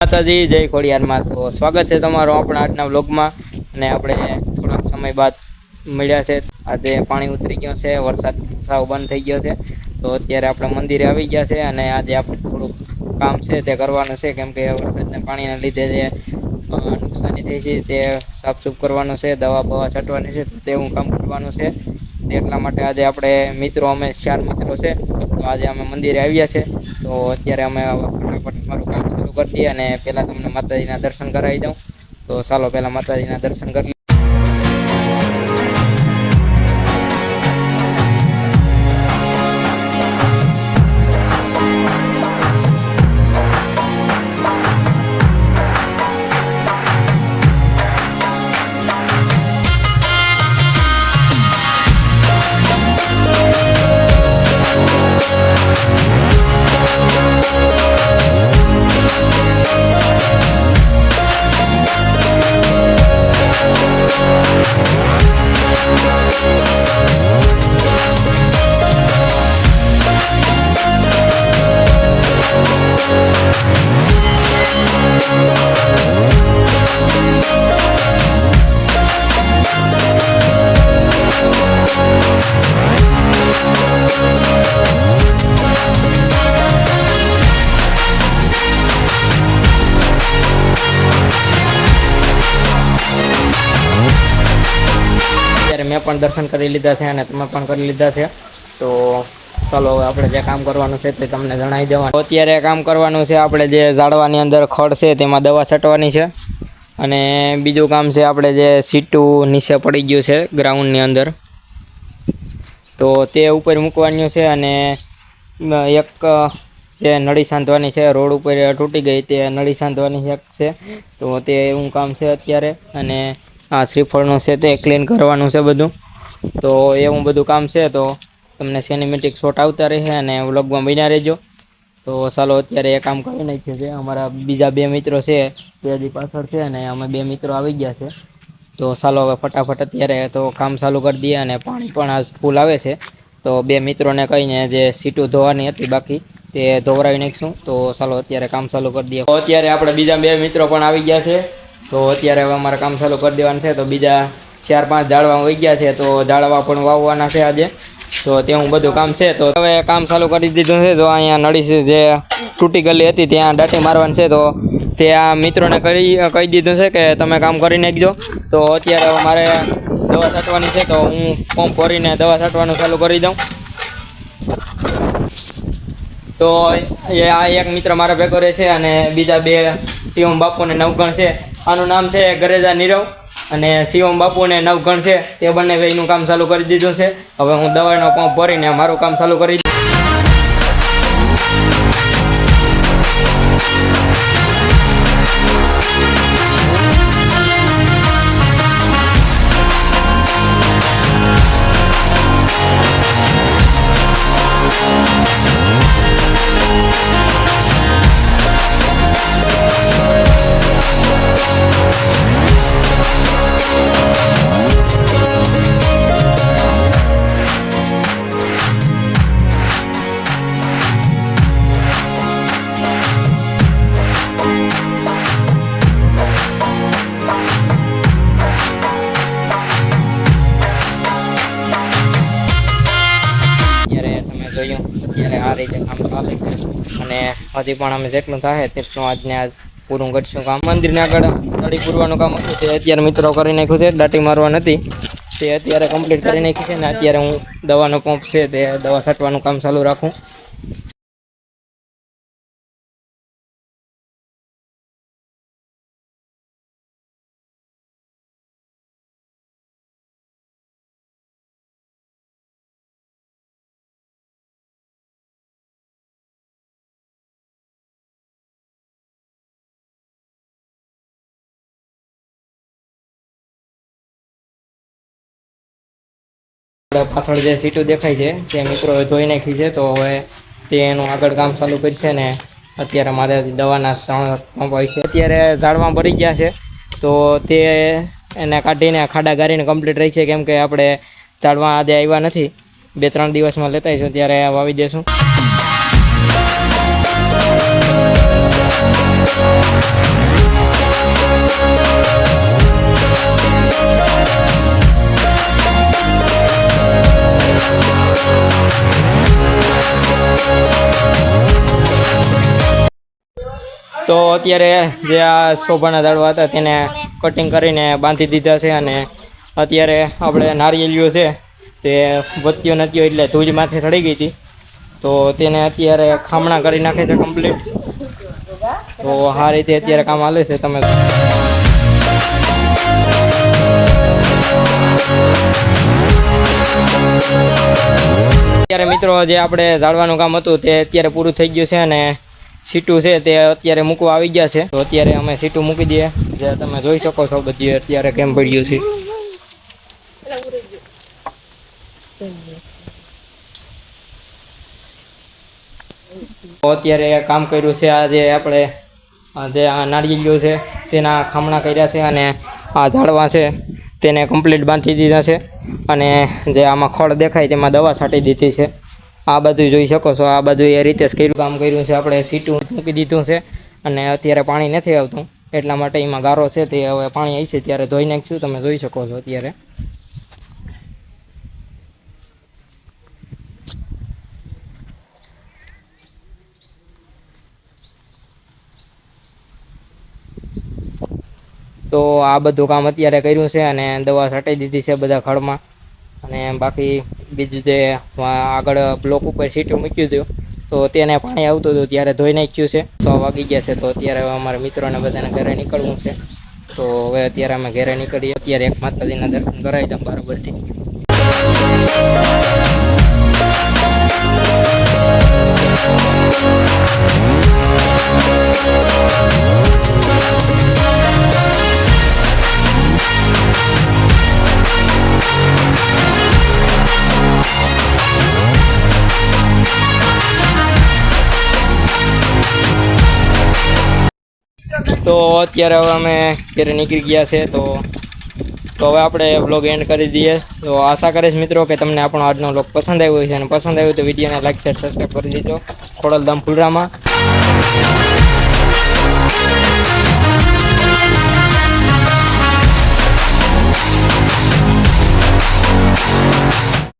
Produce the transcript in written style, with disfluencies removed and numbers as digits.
માતાજી જય ખોડિયારમાં તો સ્વાગત છે તમારો આપણા આજના વ્લોગમાં। અને આપણે થોડાક સમય બાદ મળ્યા છે। આજે પાણી ઉતરી ગયો છે, વરસાદ સાવ બંધ થઈ ગયો છે, તો અત્યારે આપણે મંદિરે આવી ગયા છે અને આજે આપણે થોડુંક કામ છે તે કરવાનું છે, કેમ કે વરસાદના પાણીના લીધે જે નુકસાની થઈ છે તે સાફસૂફ કરવાનું છે, દવા બવા છાંટવાની છે, તો તેવું કામ કરવાનું છે। એટલા માટે આજે આપણે મિત્રો અમે 4 મિત્રો છે, તો આજે અમે મંદિરે આવ્યા છે। તો અત્યારે અમે ફટાફટ મારું કામ શરૂ કરી દઈએ અને પહેલાં તમને માતાજીના દર્શન કરાવી દઉં। તો ચાલો પહેલાં માતાજીના દર્શન કરી मैं पण दर्शन कर लीधा है અને તમે પણ કરી લીધા છે। તો ચાલો આપણે જે કામ કરવાનું છે તે તમને જણાવી દેવાનું। અત્યારે કામ કરવાનું છે આપણે જે ઝાડવાની અંદર ખડ છે તેમાં દવા છાંટવાની છે, અને બીજું કામ છે આપણે જે સીટું નીચે પડી ગયું છે ગ્રાઉન્ડની અંદર, તો તે ઉપર મૂકવાનું છે। અને એક જે નળી સાંધવાની છે, રોડ ઉપર તૂટી ગઈ તે નળી સાંધવાની છે, તો તે એવું કામ છે અત્યારે। અને આ શ્રીફળનું છે તે ક્લીન કરવાનું છે બધું, તો એવું બધું કામ છે। તો તમને સિનેમેટિક શોટ આવતા રહે અને વ્લોગમાં બન્યા રહેજો। તો ચાલો અત્યારે એ કામ કરી નાખ્યું છે। અમારા બીજા 2 મિત્રો છે તે હજી પાછળ છે અને અમે 2 મિત્રો આવી ગયા છે। તો ચાલો હવે ફટાફટ અત્યારે તો કામ ચાલુ કરી દઈએ। અને પાણી પણ આ ફૂલ આવે છે, તો 2 મિત્રોને કહીને જે સીટું ધોવાની હતી બાકી તે ધોવરાવી નાખીશું। તો ચાલો અત્યારે કામ ચાલુ કરી દઈએ। તો અત્યારે આપણે બીજા 2 મિત્રો પણ આવી ગયા છે, તો અત્યારે હવે અમારે કામ ચાલુ કરી દેવાનું છે। તો બીજા 4-5 ઝાડવા વહી ગયા છે, તો ઝાડવા પણ વાવવાના છે આજે, તો તેવું બધું કામ છે। તો હવે કામ ચાલુ કરી દીધું છે। તો અહીંયા નળી જે તૂટી ગયેલી હતી ત્યાં દાટી મારવાની છે, તો તે આ મિત્રોને કહી દીધું છે કે તમે કામ કરી નાખજો। તો અત્યારે મારે દવા છાંટવાની છે, તો હું પંપ ભરીને દવા છાંટવાનું ચાલુ કરી દઉં। તો આ એક મિત્ર મારા ભેગો રહે છે અને બીજા 2 શિવમ બાપુને નવગણ છે, આનું નામ છે ગરેજા નીરવ, અને શિવમ બાપુને નવગણ છે, તે બંને ભાઈનું કામ ચાલુ કરી દીધું છે। હવે હું દવાનો પંપ ભરીને મારું કામ ચાલુ કરી દઉં। અત્યારે આ રીતે કામ ચાલે છે, અને હજી પણ અમે જેટલું થાય તેટલું આજને આજ પૂરું કરીશું કામ। મંદિરની આગળ નળી પૂરવાનું કામ હતું તે અત્યારે મિત્રો કરી નાખ્યું છે, દાટી મારવા નથી તે અત્યારે કમ્પ્લીટ કરી નાખ્યું છે। ને અત્યારે હું દવાનો પંપ છે તે દવા છાંટવાનું કામ ચાલુ રાખું। પાછળ જે સીટું દેખાય છે તે મિત્રોએ ધોઈ નાખી છે, તો હવે તે એનું આગળ કામ ચાલુ કરશે। ને અત્યારે મારે દવાના 3 પંપ હોય છે, અત્યારે ઝાડમાં ભરી ગયા છે, તો તે એને કાઢીને ખાડા ગારીને કમ્પ્લીટ રહી છે, કેમ કે આપણે ઝાડવા આજે આવ્યા નથી, 2-3 દિવસમાં લેતા આવીશું ત્યારે વાવી દેશું। તો અત્યારે જે આ શોભાના ઝાડવા હતા તેને કટિંગ કરીને બાંધી દીધા છે અને અત્યારે આપણે નારિયેળીઓ છે તે વધ્યો નથ્યો એટલે ધૂજ માથે ચડી ગઈ હતી તો તેને અત્યારે ખામણા કરી નાખે છે કમ્પ્લીટ. તો આ રીતે અત્યારે કામ હાલે છે. તમે અત્યારે મિત્રો જે આપણે ઝાડવાનું કામ હતું તે અત્યારે પૂરું થઈ ગયું છે અને સીટું છે તે અત્યારે મૂકવા આવી ગયા છે. તો અત્યારે અમે સીટું મૂકી દઈએ. જે તમે જોઈ શકો છો બધી અત્યારે કેમ પડ્યું છે. તો અત્યારે કામ કર્યું છે આ જે આપણે જે આ નાળિયેરીઓ છે તેના ખામણા કર્યા છે અને આ ઝાડવા છે તેને કમ્પ્લીટ બાંધી દીધા છે અને જે આમાં ખડ દેખાય તેમાં દવા છાંટી દીધી છે. આ બધું જોઈ શકો છો. આ બધું એ રીતે જ કામ કર્યું છે. આપણે સીટું મૂકી દીધું છે અને અત્યારે પાણી નથી આવતું એટલા માટે એમાં ગારો છે તે હવે પાણી આવશે ત્યારે ધોઈ નાખીશું. તમે જોઈ શકો છો અત્યારે. તો આ બધું કામ અત્યારે કર્યું છે અને દવા છાંટી દીધી છે બધા ખડમાં અને બાકી બીજું જે આગળ બ્લોક ઉપર સીટું મૂક્યું હતું તો તેને પાણી આવતું હતું ત્યારે ધોઈ નાખ્યું છે. 6 વાગી ગયા છે તો અત્યારે હવે અમારા મિત્રોને બધાને ઘરે નીકળવું છે. તો હવે અત્યારે અમે ઘરે નીકળીએ. અત્યારે એક માતાજીના દર્શન કરાવી દઉં બરાબરથી. તો અત્યારે હવે અમે ઘરે નીકળી ગયા છે. તો હવે આપણે વ્લોગ એન્ડ કરી દઈએ. તો આશા કરીશ મિત્રો કે તમને આપણો આજનો વ્લોગ પસંદ આવ્યો છે અને પસંદ આવ્યો તો વિડીયોને લાઈક શેર સબસ્ક્રાઈબ કરી દેજો. ખોડલધામ ફુલરામાં.